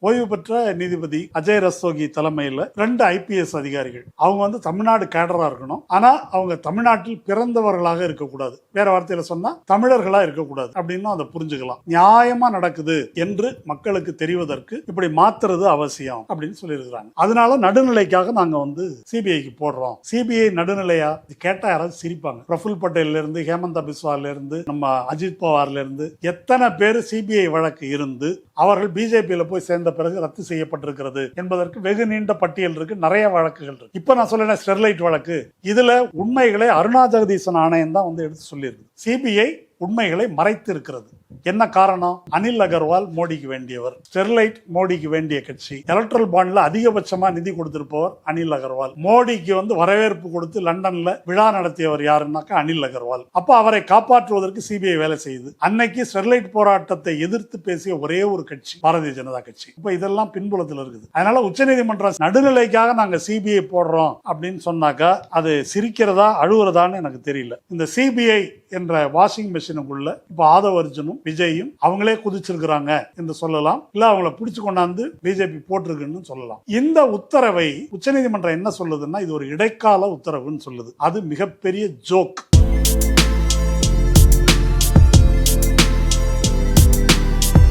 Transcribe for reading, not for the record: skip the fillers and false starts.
ஓய்வு பெற்ற நீதிபதி அஜய் ரஸ்தோகி தலைமையில் 2 IPS அதிகாரிகள். அவங்க தமிழ்நாடு கேடரா இருக்கணும். ஆனா அவங்க தமிழ்நாட்டில் பிறந்தவர்களாக இருக்கக்கூடாது. வேற வார்த்தையில சொன்னா தமிழர்களா இருக்கக்கூடாது அப்படின்னு அதை புரிஞ்சுக்கலாம். நியாயமா நடக்குது என்று மக்களுக்கு தெரிவதற்கு இப்படி மாத்துறது அவசியம் அப்படின்னு சொல்லியிருக்கிறாங்க. அதனால நடுநிலைக்காக நாங்க சிபிஐக்கு போடுறோம். சிபிஐ நடுநிலையா கேட்டா யாராவது சிரிப்பாங்க. பிரஃபுல் பட்டேல்ல இருந்து, ஹேமந்தா பிஸ்வால இருந்து, நம்ம அஜித் பவார்ல இருந்து எத்தனை பேர் சிபிஐ வழக்கு இருந்து அவர்கள் பிஜேபியில போய் சேர்ந்த பிறகு ரத்து செய்யப்பட்டிருக்கிறது என்பதற்கு வெகு நீண்ட பட்டியல் இருக்கு. நிறைய வழக்குகள் இருக்கு. இப்ப நான் சொல்ல ஸ்டெர்லைட் வழக்கு, இதுல உண்மைகளை அருணா ஜெகதீசன் ஆணையம் தான் எடுத்து சொல்லியிருக்கு. சிபிஐ உண்மைகளை மறைத்து இருக்கிறது. என்ன காரணம்? அனில் அகர்வால் மோடிக்கு வேண்டியவர், ஸ்டெர்லைட் மோடிக்கு வேண்டிய கட்சி, எலக்ட்ரல் பாண்ட்ல அதிகபட்சமா நிதி கொடுத்திருப்பவர் அனில் அகர்வால். மோடிக்கு வரவேற்பு கொடுத்து லண்டன்ல விழா நடத்தியவர் யாருன்னாக்கா அனில் அகர்வால். அப்ப அவரை காப்பாற்றுவதற்கு சிபிஐ வேலை செய்யுது. அன்னைக்கு ஸ்டெர்லைட் போராட்டத்தை எதிர்த்து பேசிய ஒரே ஒரு கட்சி பாரதிய ஜனதா கட்சி. இப்ப இதெல்லாம் பின்புலத்தில் இருக்குது. அதனால உச்சநீதிமன்றம் நடுநிலைக்காக நாங்க சிபிஐ போடுறோம் அப்படின்னு சொன்னாக்கா அது சிரிக்கிறதா அழுவுறதான்னு எனக்கு தெரியல. இந்த சிபிஐ என்ற வாஷிங் மெஷினுக்குள்ள இப்ப ஆதவ அர்ஜுனும் விஜயும் அவங்களே குதிச்சிருக்கிறாங்க என்று சொல்லலாம். இல்ல அவங்கள பிடிச்சு கொண்டாந்து பிஜேபி போட்டிருக்குன்னு சொல்லலாம். இந்த உத்தரவை உச்சநீதிமன்றம் என்ன சொல்லுதுன்னா இது ஒரு இடைக்கால உத்தரவுன்னு சொல்லுது. அது மிகப்பெரிய ஜோக்.